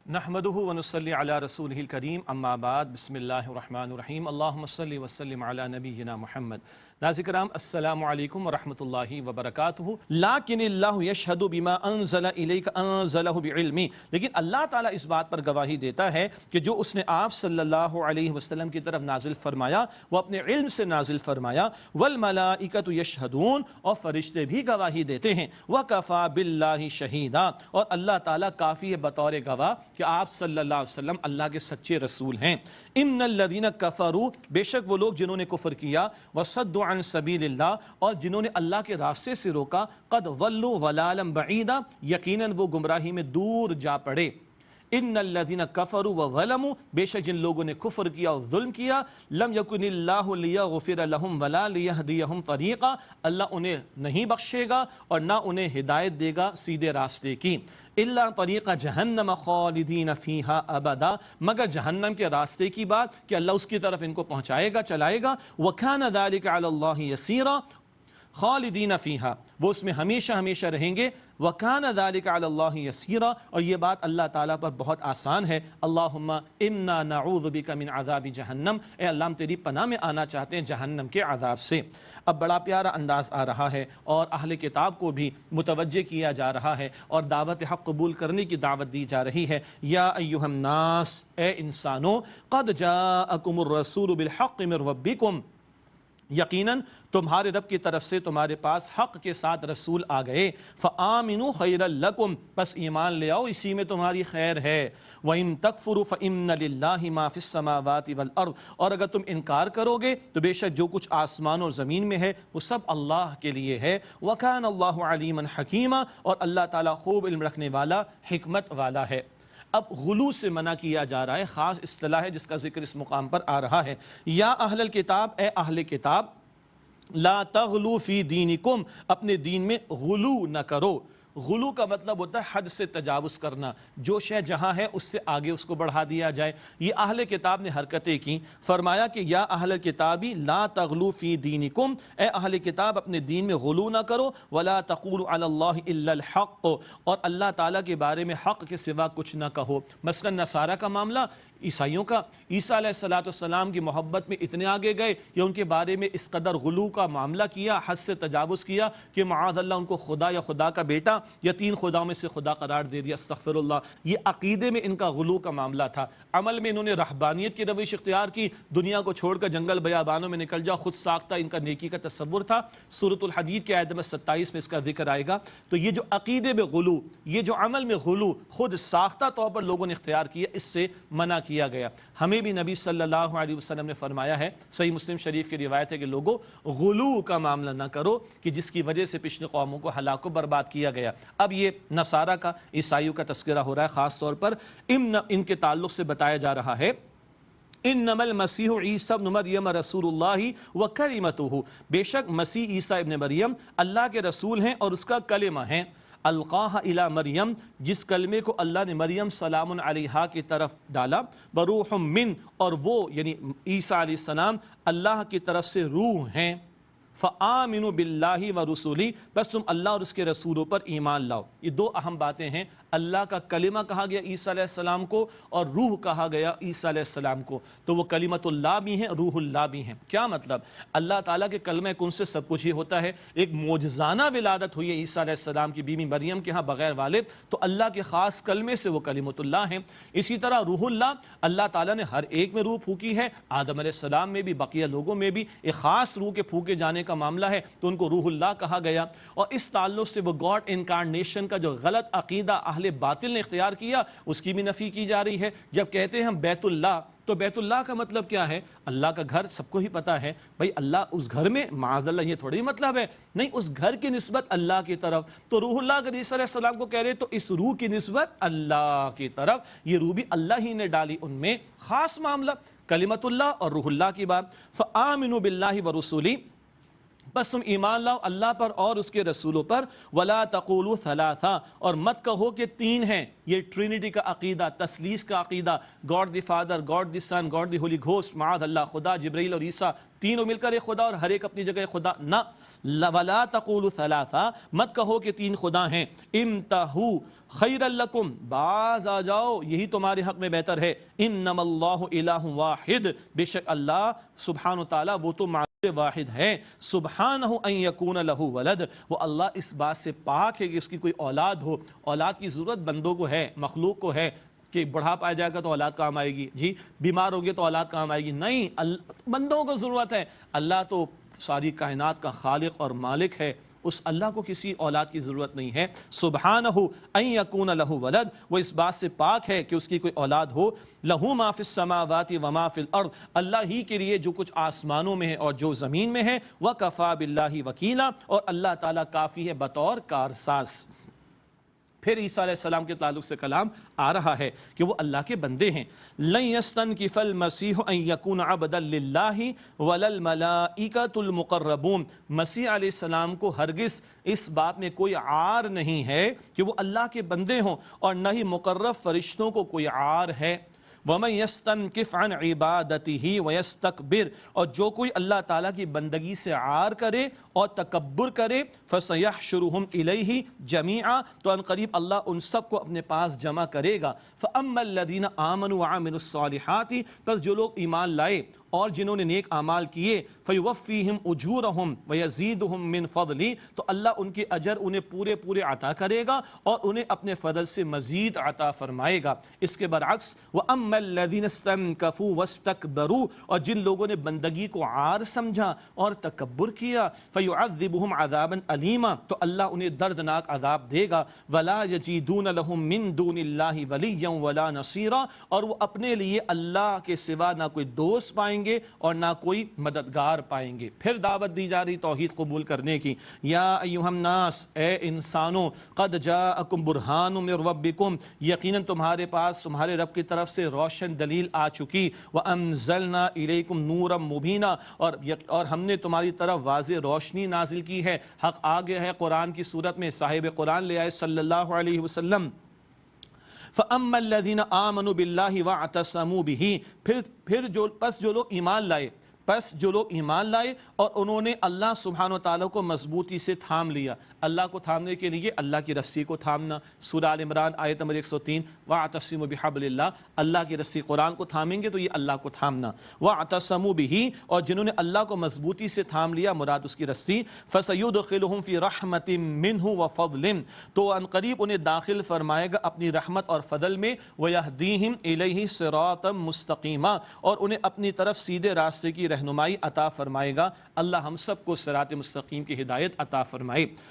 نحمدہ ونصلی علی رسولہ الکریم اما بعد بسم اللہ الرحمن الرحیم اللہم صلی وسلم علی نبینا محمد۔ ناظرین کرام السلام علیکم ورحمۃ اللہ وبرکاتہ۔ لیکن اللہ یشہد بما انزل الیک انزلہ بعلمہ، لیکن اللہ تعالیٰ اس بات پر گواہی دیتا ہے کہ جو اس نے آپ صلی اللہ علیہ وسلم کی طرف نازل فرمایا وہ اپنے علم سے نازل فرمایا۔ والملائکۃ یشہدون، اور فرشتے بھی گواہی دیتے ہیں۔ وکفی باللہ شہیدا، اور اللہ تعالیٰ کافی ہے بطور گواہ کہ آپ صلی اللہ علیہ وسلم اللہ کے سچے رسول ہیں۔ ان الذین کفروا، بے شک وہ لوگ جنہوں نے کفر کیا، وصدوا عن سبیل اللہ، اور جنہوں نے اللہ کے راستے سے روکا، قد ضلوا ضلالا بعیدا، یقیناً وہ گمراہی میں دور جا پڑے۔ ان الذین کفروا وظلموا، بے شک جن لوگوں نے کفر کیا اور ظلم کیا، لم یکن اللہ لیغفر لہم ولا لیہدیہم طریقا، اللہ انہیں نہیں بخشے گا اور نہ انہیں ہدایت دے گا سیدھے راستے کی۔ الا طریق جہنم خالدین فیہا ابدا، مگر جہنم کے راستے کی بات کہ اللہ اس کی طرف ان کو پہنچائے گا، چلائے گا۔ وکان ذلک علی اللہ یسیرا، خالدین فیہا، وہ اس میں ہمیشہ ہمیشہ رہیں گے۔ وکان ذلک علی اللہ یسیرا، اور یہ بات اللہ تعالیٰ پر بہت آسان ہے۔ اللہم انا نعوذ بک من عذاب جہنم، اے اللہ ہم تیری پناہ میں آنا چاہتے ہیں جہنم کے عذاب سے۔ اب بڑا پیارا انداز آ رہا ہے اور اہل کتاب کو بھی متوجہ کیا جا رہا ہے اور دعوت حق قبول کرنے کی دعوت دی جا رہی ہے۔ یا ایھا الناس، اے انسانوں، قد جاءکم الرسول بالحق من ربکم، یقیناً تمہارے رب کی طرف سے تمہارے پاس حق کے ساتھ رسول آ گئے۔ فآمنوا خیرا لکم، پس ایمان لے آؤ اسی میں تمہاری خیر ہے۔ وَإِن تَكْفُرُوا فَإِنَّ لِلَّهِ مَا فِي السَّمَاوَاتِ وَالْأَرْضِ، اور اگر تم انکار کرو گے تو بے شک جو کچھ آسمان اور زمین میں ہے وہ سب اللہ کے لیے ہے۔ وَكَانَ اللَّهُ عَلِيمًا حَكِيمًا، اور اللہ تعالیٰ خوب علم رکھنے والا، حکمت والا ہے۔ اب غلو سے منع کیا جا رہا ہے، خاص اصطلاح ہے جس کا ذکر اس مقام پر آ رہا ہے۔ یا اہل الکتاب، اے اہل کتاب، لا تغلو فی دینکم، اپنے دین میں غلو نہ کرو۔ غلو کا مطلب ہوتا ہے حد سے تجاوز کرنا، جو شے جہاں ہے اس سے آگے اس کو بڑھا دیا جائے۔ یہ اہل کتاب نے حرکتیں کی، فرمایا کہ یا اہل کتابی لا تغلو فی دینکم، اے اہل کتاب اپنے دین میں غلو نہ کرو۔ ولا تقولوا علی اللہ الا الحق، اور اللہ تعالیٰ کے بارے میں حق کے سوا کچھ نہ کہو۔ مثلا نصارہ کا معاملہ، عیسائیوں کا، عیسیٰ علیہ السلام کی محبت میں اتنے آگے گئے یا ان کے بارے میں اس قدر غلو کا معاملہ کیا، حد سے تجاوز کیا کہ معاذ اللہ ان کو خدا یا خدا کا بیٹا یا تین خداؤں میں سے خدا قرار دے دیا، استغفر اللہ۔ یہ عقیدے میں ان کا غلو کا معاملہ تھا۔ عمل میں انہوں نے رہبانیت کی روش اختیار کی، دنیا کو چھوڑ کر جنگل بیابانوں میں نکل جاؤ، خود ساختہ ان کا نیکی کا تصور تھا۔ سورۃ الحدید کے آیت نمبر 27 میں اس کا ذکر آئے گا۔ تو یہ جو عقیدے میں غلو، یہ جو عمل میں غلو خود ساختہ طور پر لوگوں نے اختیار کیا، اس سے منع کیا گیا۔ ہمیں بھی نبی صلی اللہ علیہ وسلم نے فرمایا ہے، صحیح مسلم شریف کی روایت ہے کہ لوگوں غلو کا معاملہ نہ کرو کہ جس کی وجہ سے پچھلی قوموں کو ہلاک و برباد کیا گیا۔ اب یہ نصارہ کا، عیسائیوں کا تذکرہ ہو رہا ہے، خاص طور پر ان کے تعلق سے بتایا جا رہا ہے۔ انما المسیح عیسی ابن مریم رسول اللہ وکلمتہ، بے شک مسیح عیسیٰ ابن مریم اللہ کے رسول ہیں اور اس کا کلمہ ہیں۔ القاہ الی مریم، جس کلمے کو اللہ نے مریم سلام علیہا کی طرف ڈالا، بروح من، اور وہ یعنی عیسیٰ علیہ السلام اللہ کی طرف سے روح ہیں۔ فآمنوا باللہ ورسولہ، بس تم اللہ اور اس کے رسولوں پر ایمان لاؤ۔ یہ دو اہم باتیں ہیں، اللہ کا کلمہ کہا گیا عیسیٰ علیہ السلام کو اور روح کہا گیا عیسیٰ علیہ السلام کو، تو وہ کلمت اللہ بھی ہیں، روح اللہ بھی ہیں۔ کیا مطلب؟ اللہ تعالیٰ کے کلمہ کن سے سب کچھ ہی ہوتا ہے۔ ایک معجزانہ ولادت ہوئی ہے عیسیٰ علیہ السلام کی بیوی مریم کے ہاں بغیر والد، تو اللہ کے خاص کلمے سے وہ کلمت اللہ ہیں۔ اسی طرح روح اللہ، اللہ تعالیٰ نے ہر ایک میں روح پھونکی ہے، آدم علیہ السلام میں بھی، بقیہ لوگوں میں بھی ایک خاص روح کے پھونکے جانے کا معاملہ ہے، تو ان کو روح اللہ کہا گیا۔ اور اس تعلق سے وہ گاڈ انکارنیشن کا جو غلط عقیدہ اہل باطل نے اختیار کیا، اس کی بھی نفی کی جا رہی ہے۔ جب کہتے ہیں ہم بیت اللہ، تو بیت اللہ کا مطلب کیا ہے؟ اللہ کا گھر سب کو ہی پتہ ہے بھائی، اللہ اس گھر میں، معاذ اللہ یہ تھوڑی مطلب ہے، نہیں، اس گھر کی نسبت اللہ کی طرف۔ تو روح اللہ اگر عیسیٰ علیہ السلام کو کہہ رہے تو اس روح کی نسبت اللہ کی طرف، یہ روح بھی اللہ ہی نے ڈالی، ان میں خاص معاملہ کلمت اللہ اور روح اللہ کی بات۔ فآمنوا باللہ ورسولہ، بس تم ایمان لاؤ اللہ پر اور اس کے رسولوں پر، ولا تقولوا ثلاثہ، اور مت کہو کہ تین ہیں۔ یہ ٹرینٹی کا عقیدہ، تثلیث کا عقیدہ، God the Father, God the Son, God the Holy Ghost, معاذ اللہ، خدا، جبرائیل اور عیسیٰ، تینوں مل کر ایک خدا اور ہر ایک اپنی جگہ خدا، نہ، ولا تقولوا ثلاثہ، مت کہو کہ تین خدا ہیں، انتہوا خیر لکم، باز آ جاؤ، یہی تمہارے حق میں بہتر ہے، انما اللہ الہ واحد، بے شک اللہ سبحانہ وتعالی وہ تو واحد ہے، سبحانہ ان یکون لہ ولد، وہ اللہ اس بات سے پاک ہے کہ اس کی کوئی اولاد ہو۔ اولاد کی ضرورت بندوں کو ہے، مخلوق کو ہے، کہ بڑھاپا آ جائے گا تو اولاد کام آئے گی، جی بیمار ہوگے تو اولاد کام آئے گی، نہیں، بندوں کو ضرورت ہے۔ اللہ تو ساری کائنات کا خالق اور مالک ہے، اس اللہ کو کسی اولاد کی ضرورت نہیں ہے۔ سبحانہ ان یکون لہ ولد، وہ اس بات سے پاک ہے کہ اس کی کوئی اولاد ہو۔ لہ ما فی السماوات و ما فی الارض، اللہ ہی کے لیے جو کچھ آسمانوں میں ہے اور جو زمین میں ہے، وکفی باللہ وکیلا، اور اللہ تعالیٰ کافی ہے بطور کارساز۔ پھر عیسیٰ علیہ السلام کے تعلق سے کلام آ رہا ہے کہ وہ اللہ کے بندے ہیں۔ لن یستنکف المسیح ان یکون عبدا للہ ولا الملائکۃ المقربون، مسیح علیہ السلام کو ہرگز اس بات میں کوئی عار نہیں ہے کہ وہ اللہ کے بندے ہوں، اور نہ ہی مقرب فرشتوں کو کوئی عار ہے۔ وَمَن يَسْتَنْكِفْ عَنْ عِبَادَتِهِ وَيَسْتَكْبِرْ، اور جو کوئی اللہ تعالیٰ کی بندگی سے عار کرے اور تکبر کرے، فَسَيَحْشُرُهُمْ إِلَيْهِ جَمِيعًا، تو ان قریب اللہ ان سب کو اپنے پاس جمع کرے گا۔ فَأَمَّا الَّذِينَ آمَنُوا وَعَمِلُوا الصَّالِحَاتِ، پس جو لوگ ایمان لائے اور جنہوں نے نیک اعمال کیے، فَيُوَفِّيهِمْ أُجُورَهُمْ وَيَزِيدُهُمْ مِنْ فَضْلِهِ، تو اللہ ان کے اجر انہیں پورے پورے عطا کرے گا اور انہیں اپنے فضل سے مزید عطا فرمائے گا۔ اس کے برعکس وَأَمَّا الَّذِينَ اسْتَنْكَفُوا وَاسْتَكْبَرُوا، اور جن لوگوں نے بندگی کو عار سمجھا اور تکبر کیا، فَيُعَذِّبُهُمْ عَذَابًا أَلِيمًا، تو اللہ انہیں دردناک عذاب دے گا۔ وَلَا يَجِدُونَ لَهُم مِّن دُونِ اللَّهِ وَلِيًّا وَلَا نَصِيرًا، اور وہ اپنے لیے اللہ کے سوا نہ کوئی دوست پائیں گے اور نہ کوئی مددگار پائیں گے۔ پھر دعوت دی جا رہی توحید قبول کرنے کی۔ یا ایھا الناس، اے انسانوں، قد جاءکم برہان من ربکم، یقیناً تمہارے پاس تمہارے رب کی طرف سے روشن دلیل آ چکی۔ وانزلنا الیکم نورا مبینا، اور ہم نے تمہاری طرف واضح روشنی نازل کی ہے۔ حق آ گیا ہے قرآن کی صورت میں، صاحب قرآن لے آئے صلی اللہ علیہ وسلم۔ فَأَمَّا الَّذِينَ آمَنُوا بِاللَّهِ وَاعْتَصَمُوا بِهِ، پس جو لوگ ایمان لائے اور انہوں نے اللہ سبحانہ وتعالیٰ کو مضبوطی سے تھام لیا۔ اللہ کو تھامنے کے لیے اللہ کی رسی کو تھامنا، سورہ آل عمران آیت نمبر 103، وَاعْتَصِمُوا بِحَبْلِ اللَّهِ، اللہ کی رسی قرآن کو تھامیں گے تو یہ اللہ کو تھامنا۔ وَاعْتَصَمُوا بِهِ، اور جنہوں نے اللہ کو مضبوطی سے تھام لیا، مراد اس کی رسی، فَسَيُدْخِلُهُمْ فِي رَحْمَةٍ مِّنْهُ وَفَضْلٍ، تو ان قریب انہیں داخل فرمائے گا اپنی رحمت اور فضل میں، وَيَهْدِيهِمْ إِلَيْهِ صِرَاطًا مُسْتَقِيمًا، اور انہیں اپنی طرف سیدھے راستے کی رہنمائی عطا فرمائے گا۔ اللہ ہم سب کو صراط مستقیم کی ہدایت عطا فرمائے۔